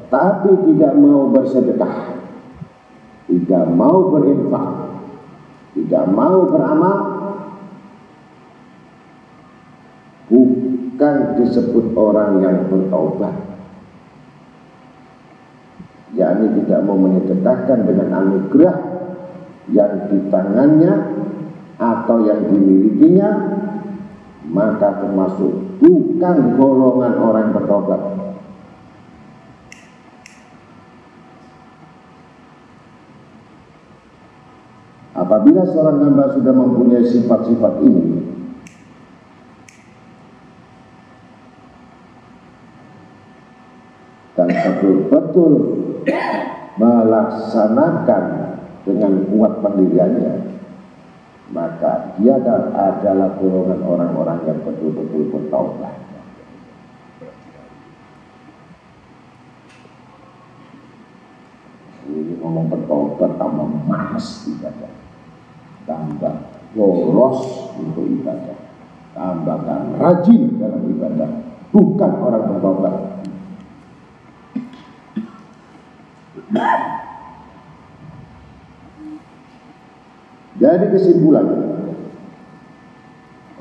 tapi tidak mau bersedekah, tidak mau berinfak, tidak mau beramal, bukan disebut orang yang bertaubat, yakni tidak mau menyedekahkan dengan anugerah yang di tangannya atau yang dimilikinya, maka termasuk bukan golongan orang yang bertobat. Apabila seorang hamba sudah mempunyai sifat-sifat ini, dan betul-betul melaksanakan dengan kuat pendiriannya, maka dia adalah golongan orang-orang yang betul-betul bertaubat. Ini ngomong bertaubat tambah malas ibadah, tambah boros untuk ibadah, tambah rajin dalam ibadah, bukan orang bertaubat. Jadi kesimpulan,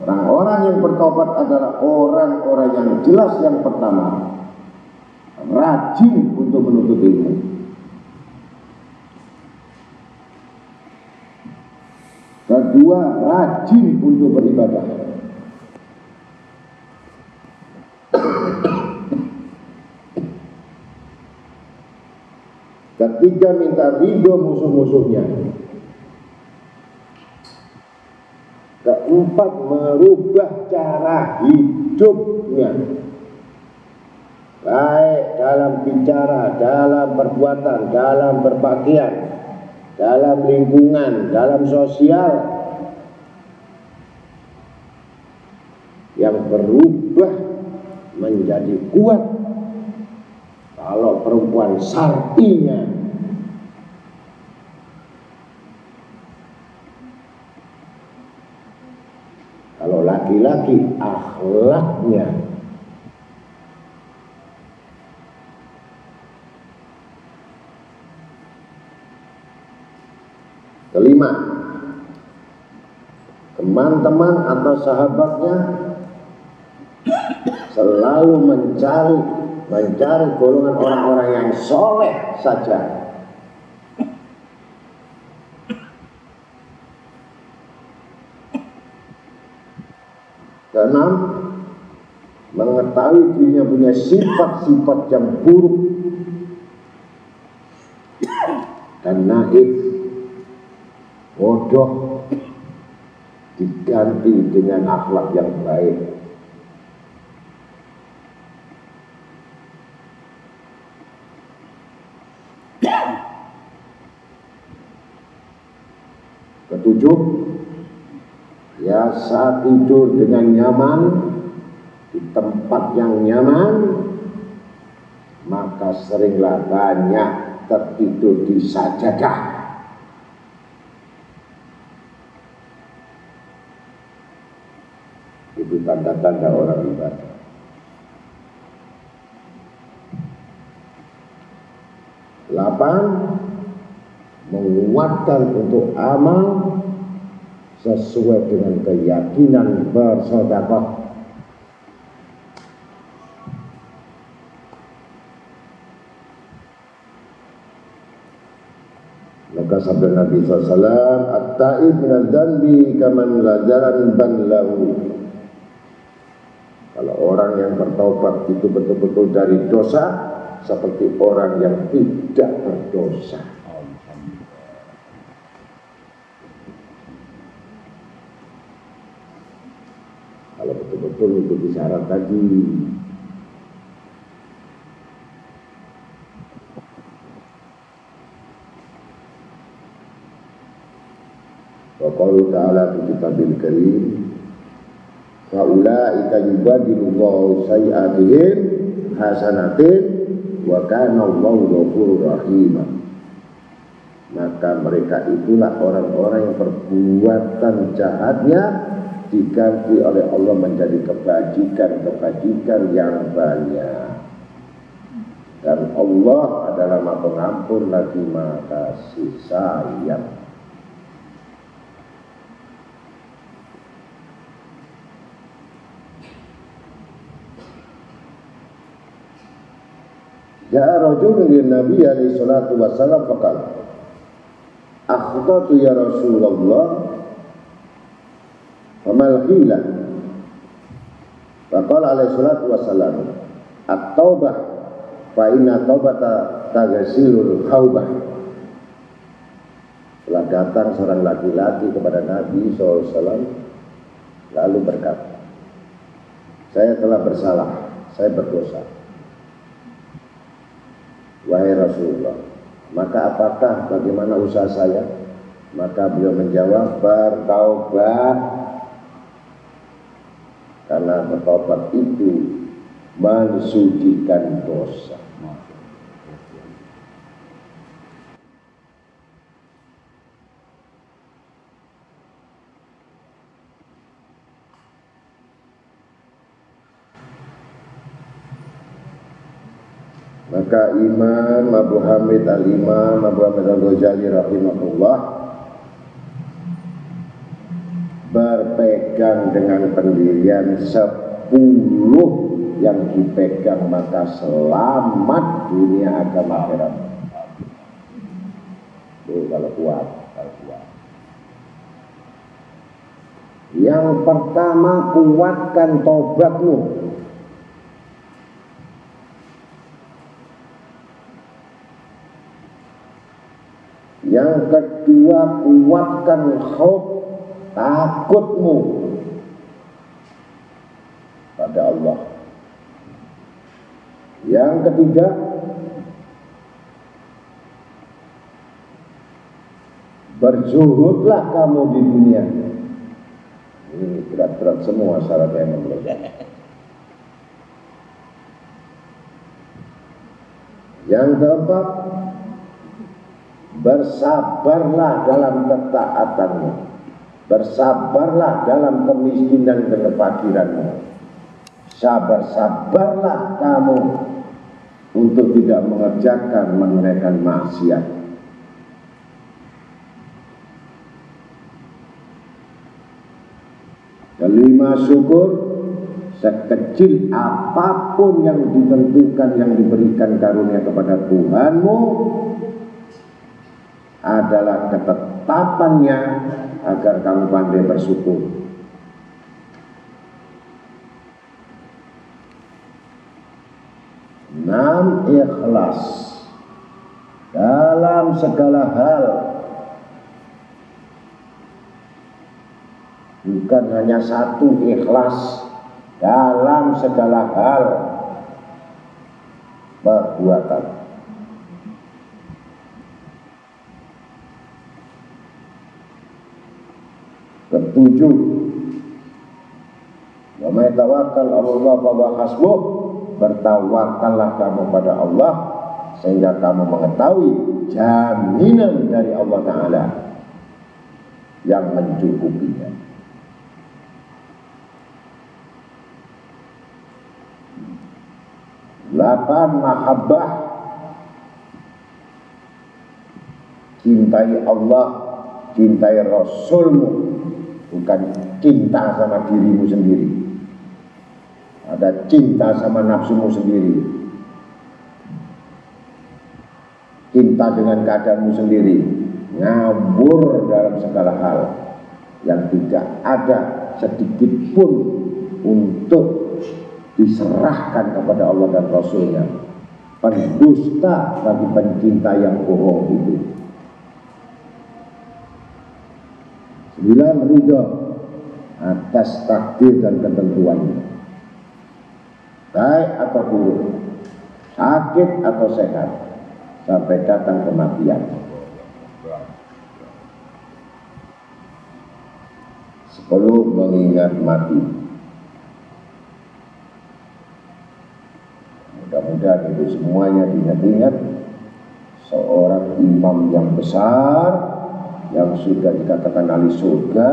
orang-orang yang bertobat adalah orang-orang yang jelas. Yang pertama, rajin untuk menuntut ilmu. Kedua, rajin untuk beribadah. Ketiga, minta ridho musuh-musuhnya. Keempat, merubah cara hidupnya, baik dalam bicara, dalam perbuatan, dalam berpakaian, dalam lingkungan, dalam sosial, yang berubah menjadi kuat. Kalau perempuan syar'inya, kalau laki-laki akhlaknya. Kelima, teman-teman atau sahabatnya selalu mencari golongan orang-orang yang soleh saja. Keenam, mengetahui dirinya punya sifat-sifat yang buruk dan naif, bodoh, diganti dengan akhlak yang baik. Ketujuh, biasa tidur dengan nyaman di tempat yang nyaman, maka seringlah banyak tertidur di sajadah. Itu tanda-tanda orang ibadah. 8, menguatkan untuk amal sesuai dengan keyakinan bersedekah. Maka sabda Nabi SAW, at-ta'ib minal dzanbi kaman la dzanban lahu. Kalau orang yang bertaubat itu betul-betul dari dosa, seperti orang yang tidak berdosa. Kalau betul-betul itu syarat tadi. Wa qalu ta'ala fi kitabil karim, fa ulaika yubadilullahu sayi'atihim hasanatin wa kana Allahu ghafurur rahim. Maka mereka itulah orang-orang yang perbuatan jahatnya diganti oleh Allah menjadi kebajikan-kebajikan yang banyak. Dan Allah adalah Maha Pengampun lagi Maha Kasih Sayang. Ja'a rajulun lin Nabi alaihi salatu wassalam faqala, akhtatu ya Rasulullah, famal qila? Faqala alaihi salatu wassalam, at-taubah fa inna taubata taghsilul haubah. Telah datang seorang laki-laki kepada Nabi SAW lalu berkata, saya telah bersalah, saya berdosa. Wahai Rasulullah, maka apakah bagaimana usaha saya? Maka beliau menjawab, bertaubat, karena bertaubat itu mensucikan dosa. Maka Imam Abu Hamid Al-Imam Abu Hamid Al-Ghazali rahimahullah berpegang dengan pendirian 10 yang dipegang maka selamat dunia agama akhirat. Kalau kuat. Yang pertama, kuatkan tobatmu. Yang kedua, kuatkan khauf, takutmu pada Allah. Yang ketiga, berzuhudlah kamu di dunia. Ini berat-berat semua syaratnya menurut saya. Yang keempat, bersabarlah dalam ketaatanmu, bersabarlah dalam kemiskinan dan kefakiranmu. Sabar-sabarlah kamu untuk tidak mengerjakan maksiat. Kelima, syukur. Sekecil apapun yang ditentukan, yang diberikan karunia kepada Tuhanmu, adalah ketetapannya agar kamu pandai bersyukur. Enam, ikhlas dalam segala hal, bukan hanya satu, ikhlas dalam segala hal perbuatan. Ketujuh, wa may tawakkal 'ala Allah fa huwa hasbuh. Bertawakallah kamu pada Allah, sehingga kamu mengetahui jaminan dari Allah Ta'ala yang mencukupinya. Delapan, mahabbah, cintai Allah, cintai Rasulmu, bukan cinta sama dirimu sendiri. Ada cinta sama nafsumu sendiri, cinta dengan keadaanmu sendiri, ngabur dalam segala hal yang tidak ada sedikit pun untuk diserahkan kepada Allah dan Rasulnya. Pendusta bagi pencinta yang bohong itu. 9, ridho atas takdir dan ketentuannya, baik atau buruk, sakit atau sehat, sampai datang kematian. 10, mengingat mati. Mudah-mudahan itu semuanya diingat-ingat. Seorang imam yang besar yang sudah dikatakan ahli surga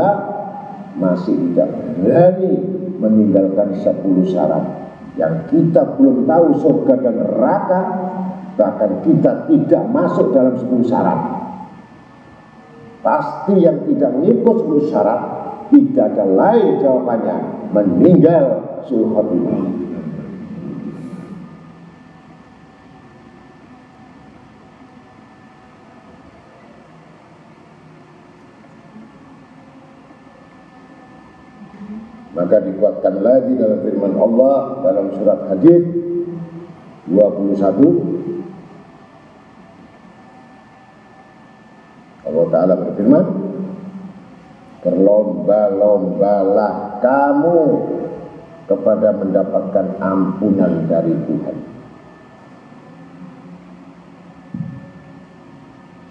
masih tidak berani meninggalkan 10 syarat yang kita belum tahu surga dan neraka, bahkan kita tidak masuk dalam 10 syarat. Pasti yang tidak mengikut 10 syarat tidak ada lain jawabannya, meninggal suul khotimah. Maka dikuatkan lagi dalam firman Allah dalam surat Hadid 21. Allah Ta'ala berfirman, berlomba-lombalah kamu kepada mendapatkan ampunan dari Tuhan.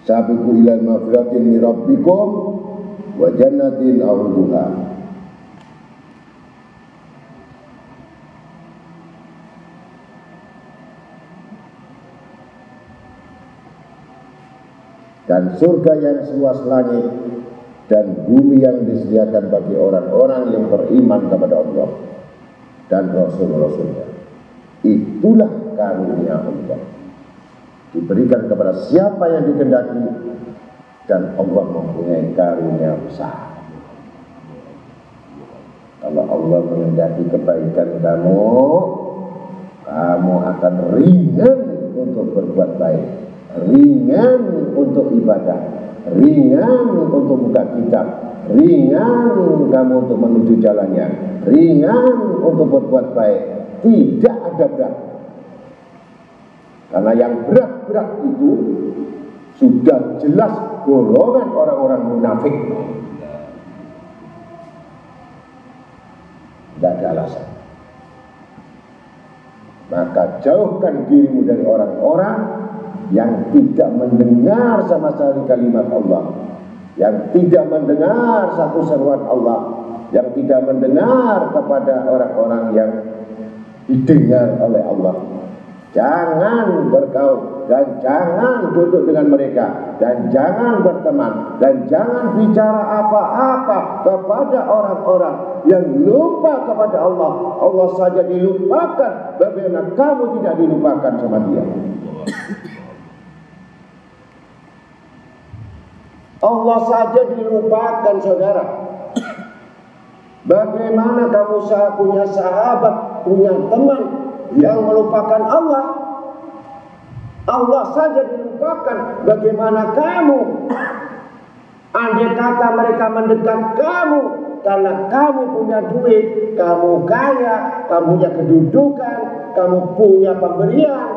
Sabiqu ilal maghfiratin min rabbikum wa jannatin arduha. Dan surga yang seluas langit dan bumi yang disediakan bagi orang-orang yang beriman kepada Allah dan Rasul-Rasulnya. Itulah karunia Allah, diberikan kepada siapa yang dikehendaki, dan Allah mempunyai karunia besar. Kalau Allah menghendaki kebaikan kamu, kamu akan ringan untuk berbuat baik, ringan untuk ibadah, ringan untuk buka kitab, ringan kamu untuk menuju jalannya, ringan untuk berbuat baik. Tidak ada berat. Karena yang berat-berat itu sudah jelas golongan orang-orang munafik. Tidak ada alasan. Maka jauhkan dirimu dari orang-orang yang tidak mendengar sama sekali kalimat Allah, yang tidak mendengar satu seruan Allah, yang tidak mendengar kepada orang-orang yang didengar oleh Allah. Jangan bergaul dan jangan duduk dengan mereka, dan jangan berteman, dan jangan bicara apa-apa kepada orang-orang yang lupa kepada Allah. Allah saja dilupakan, bagaimana kamu tidak dilupakan sama dia? Allah saja dilupakan, saudara. Bagaimana kamu punya sahabat, punya teman yang melupakan Allah? Allah saja dilupakan, bagaimana kamu? Andai kata mereka mendekat kamu karena kamu punya duit, kamu kaya, kamu punya kedudukan, kamu punya pemberian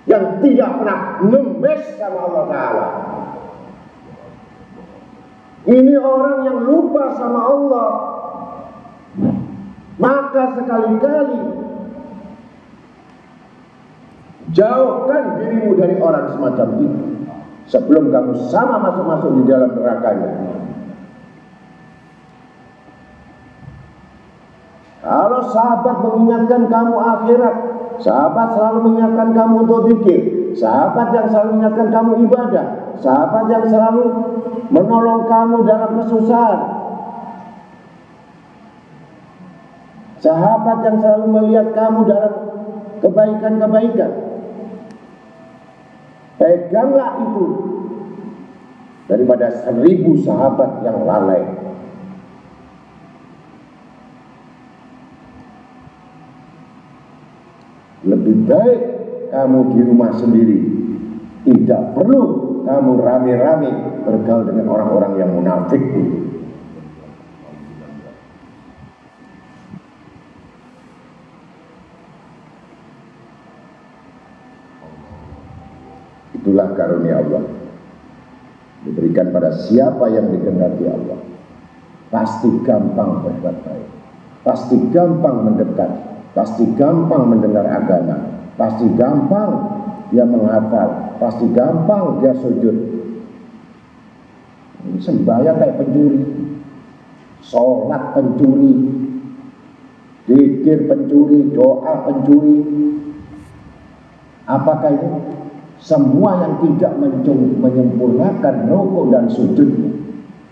yang tidak pernah ngemes sama Allah Ta'ala. Ini orang yang lupa sama Allah. Maka sekali-kali jauhkan dirimu dari orang semacam itu sebelum kamu sama masuk-masuk di dalam nerakanya. Kalau sahabat mengingatkan kamu akhirat, sahabat selalu mengingatkan kamu untuk zikir, sahabat yang selalu mengingatkan kamu ibadah, sahabat yang selalu menolong kamu dalam kesusahan, sahabat yang selalu melihat kamu dalam kebaikan-kebaikan. Peganglah itu daripada 1000 sahabat yang lalai. Lebih baik kamu di rumah sendiri, tidak perlu kamu rame-rame bergaul dengan orang-orang yang munafik itu. Itulah karunia Allah, diberikan pada siapa yang dikehendaki Allah. Pasti gampang berbuat baik, pasti gampang mendekat, pasti gampang mendengar agama, pasti gampang dia menghafal, pasti gampang dia sujud. Sembahyang kayak pencuri, sholat pencuri, zikir pencuri, doa pencuri. Apakah itu? Semua yang tidak menyempurnakan rukuk dan sujudnya,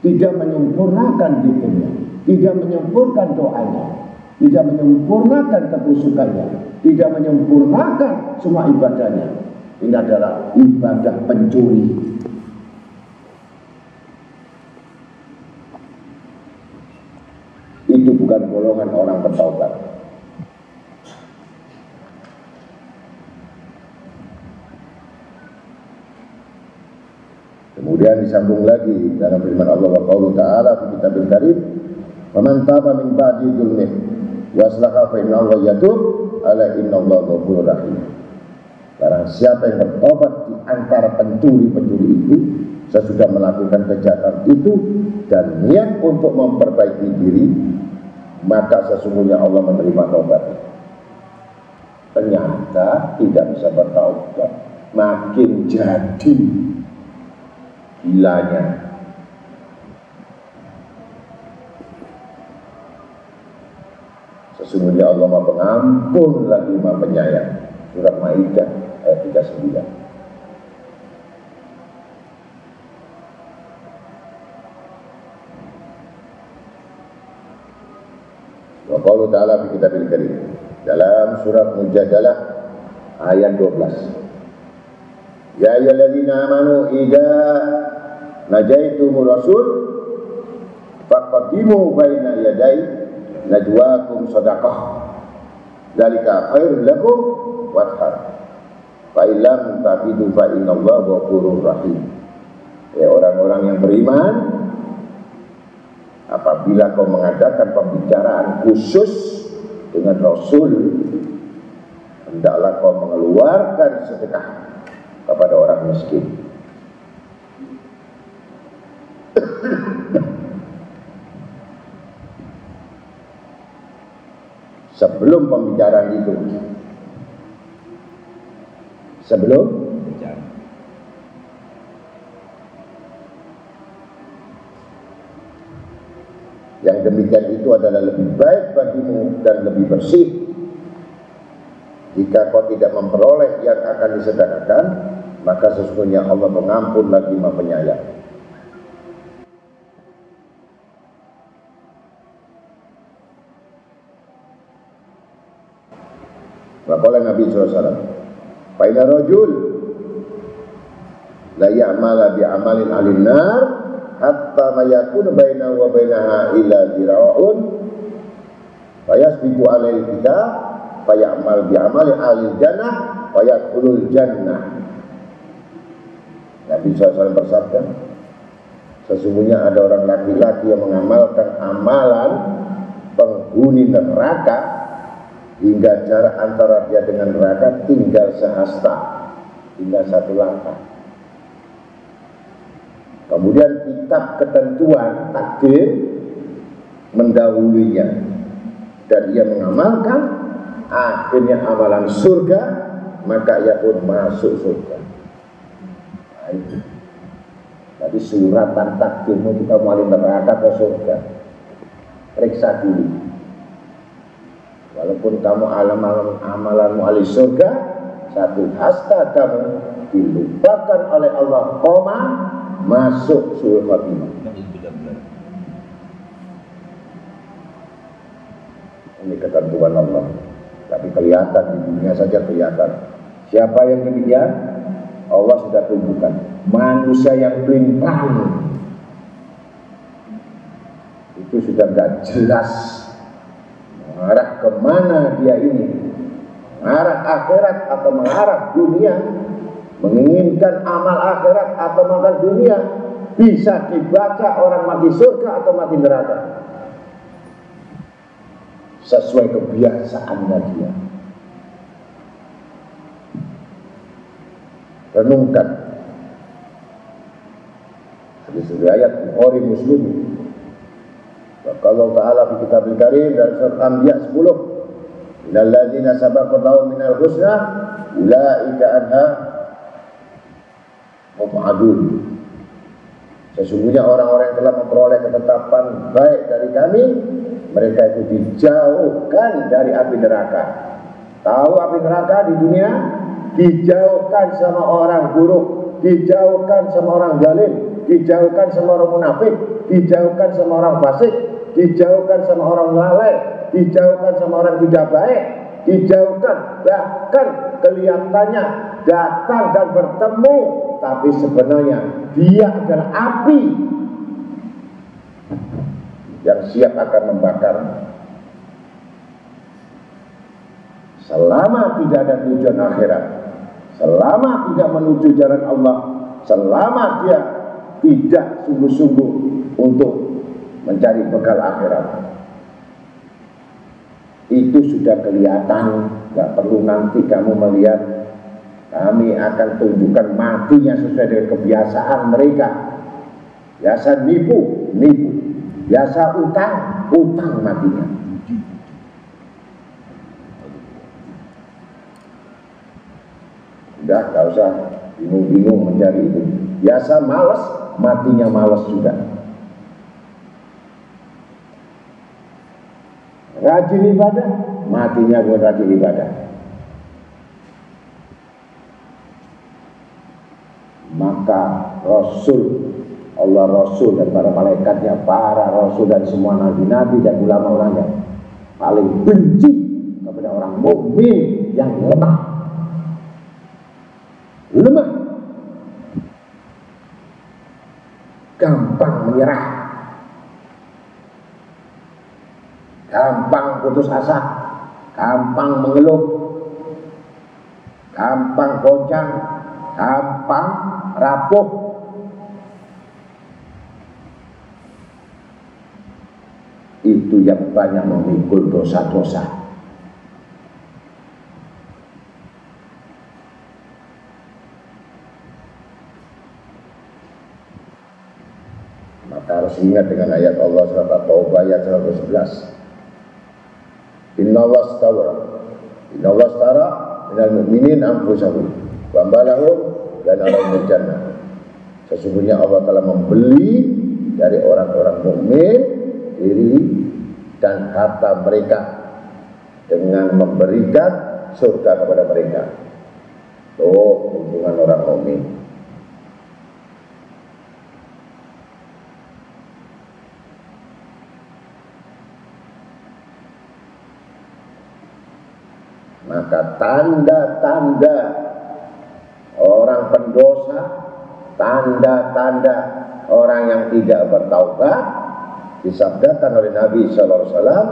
tidak menyempurnakan zikirnya, tidak menyempurnakan doanya, tidak menyempurnakan kekusukannya, tidak menyempurnakan semua ibadahnya, ini adalah ibadah pencuri. Itu bukan golongan orang bertaubat. Kemudian disambung lagi dalam firman Allah wa qaulu ta'ala fi kitabil karim, "Faman taba min ba'di dzulmihi wa aslaha fa inna Allah yatub ala inna Allah ghafurur rahim." Barang siapa yang bertobat di antara pencuri-pencuri itu sesudah melakukan kejahatan itu dan niat untuk memperbaiki diri, maka sesungguhnya Allah menerima tobat. Ternyata tidak bisa bertaubat, makin jadi gilanya. Sesungguhnya Allah Maha Pengampun lagi Maha Penyayang. Surat Maidah ayat 39. Wa qaulu ta'ala fi kitabil karim, dalam surat Mujadalah ayat 12. Ya ayyuhalladzina amanu idza najaitumur rasul faqaddimu baina yaday najwakum shadaqah dzalika khairul lakum wathhar fa illam tafidu fa innallaha ghafurur rahim. Ya orang-orang yang beriman, apabila kau mengadakan pembicaraan khusus dengan Rasul, hendaklah kau mengeluarkan sedekah kepada orang miskin. Sebelum pembicaraan itu, sebelum bicara, yang demikian itu adalah lebih baik bagimu dan lebih bersih. Jika kau tidak memperoleh yang akan disedekahkan, maka sesungguhnya Allah Pengampun lagi Maha Penyayang. Maka Nabi SAW, fa inna rajul la ya'mala bi amalin alin nar hatta ma yakunu bainahu wa bainaha illa zira'un fa yasbiqu alaihi kitab fa ya'mal bi amali alil jannah fa yadkhulul jannah. Nabi SAW bersabda, sesungguhnya ada orang laki-laki yang mengamalkan amalan penghuni neraka hingga jarak antara dia dengan neraka tinggal sehasta, tinggal 1 langkah. Kemudian kitab ketentuan takdir mendahulunya dan ia mengamalkan, akhirnya amalan surga, maka ia pun masuk surga. Nah, itu. Jadi suratan takdirmu kita mau neraka ke surga, periksa dulu. Kalau Walaupun kamu amalanmu ahli surga, satu hasta kamu dilupakan oleh Allah, koma, masuk suul khatimah. Ini ketentuan Allah. Tapi kelihatan di dunia saja kelihatan. Siapa yang demikian? Allah sudah tunjukkan. Manusia yang pelin-pelan itu sudah gak jelas mengarah kemana dia ini, mengarah akhirat atau mengarah dunia, menginginkan amal akhirat atau makan dunia. Bisa dibaca orang mati surga atau mati neraka sesuai kebiasaannya dia. Renungkan hadis riwayat Bukhari Muslim. Kalau Ta'ala fi Kitabil Karim dan surat Anbiya 10, innal ladzina sabaqat lahum minal husna ulaika anha mub'adun. Sesungguhnya orang-orang yang telah memperoleh ketetapan baik dari kami, mereka itu dijauhkan dari api neraka. Tahu api neraka di dunia? Dijauhkan sama orang buruk, dijauhkan sama orang zalim, dijauhkan sama orang munafik, dijauhkan sama orang fasik, dijauhkan sama orang lalai, dijauhkan sama orang tidak baik, dijauhkan, bahkan kelihatannya datang dan bertemu, tapi sebenarnya dia adalah api yang siap akan membakar. Selama tidak ada tujuan akhirat, selama tidak menuju jalan Allah, selama dia tidak sungguh-sungguh untuk mencari bekal akhirat, itu sudah kelihatan. Gak perlu nanti kamu melihat, kami akan tunjukkan matinya sesuai dengan kebiasaan mereka. Biasa nipu, biasa utang matinya. Udah, gak usah bingung-bingung mencari itu. Biasa malas, matinya malas juga. Rajin ibadah, matinya bukan rajin ibadah. Maka Allah Rasul dan para malaikatnya, para Rasul dan semua nabi-nabi dan ulama-ulamanya paling benci kepada orang mukmin yang lemah, gampang menyerah, gampang putus asa, gampang mengeluh, gampang goncang, gampang rapuh. Itu yang banyak memikul dosa-dosa. Maka harus ingat dengan ayat Allah surat At-Taubah ayat 111. Inna Allah stara minal mu'minin anfusahum wa amwalahum dan lahumul jannah. Sesungguhnya Allah telah membeli dari orang-orang mukmin diri dan harta mereka dengan memberikan surga kepada mereka. Tuh hubungan orang mukmin. Maka tanda-tanda orang pendosa, tanda-tanda orang yang tidak bertaubat, disabdakan oleh Nabi sallallahu alaihi wasallam,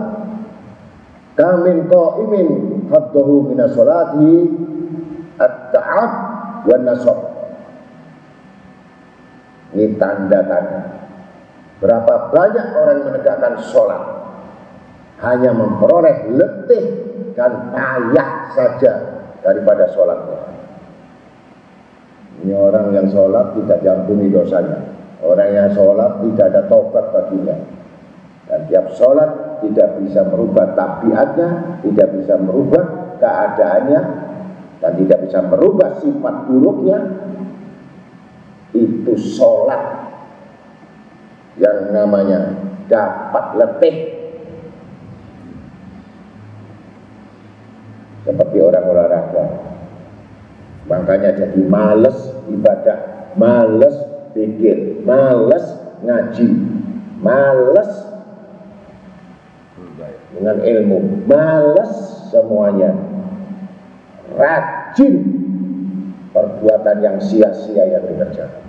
kamin qaimin hadduhu min as-salati at-ta'ab wan nasab. Ini tanda-tanda. Berapa banyak orang menegakkan sholat hanya memperoleh letih dan payah saja daripada sholatnya. Ini orang yang sholat tidak diampuni dosanya. Orang yang sholat tidak ada tobat baginya. Dan tiap sholat tidak bisa merubah tabiatnya, tidak bisa merubah keadaannya, dan tidak bisa merubah sifat buruknya. Itu sholat yang namanya dapat letih. Makanya jadi males ibadah, males pikir, males ngaji, males dengan ilmu, males semuanya, rajin perbuatan yang sia-sia yang dikerjakan.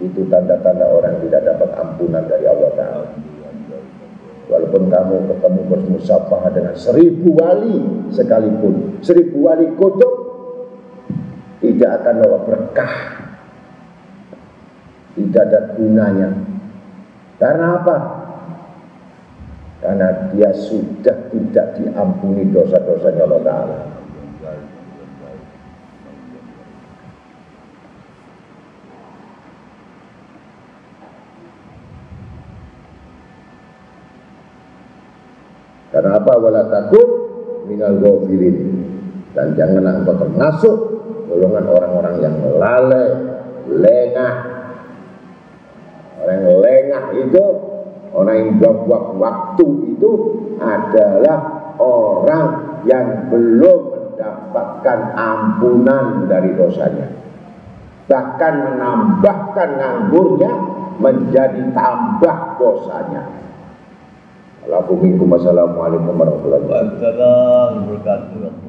Itu tanda-tanda orang tidak dapat ampunan dari Allah Ta'ala. Walaupun kamu ketemu bermusyafaah dengan 1000 wali sekalipun, 1000 wali kutub, tidak akan membawa berkah, tidak ada gunanya. Karena apa? Karena dia sudah tidak diampuni dosa-dosanya Allah Ta'ala. Karena apa? Wala takun minal ghafilin. Dan janganlah engkau termasuk golongan orang-orang yang lalai, lengah. Orang yang lengah itu, orang yang buang-buang waktu itu adalah orang yang belum mendapatkan ampunan dari dosanya. Bahkan menambahkan nganggurnya menjadi tambah dosanya. Assalamualaikum warahmatullahi wabarakatuh.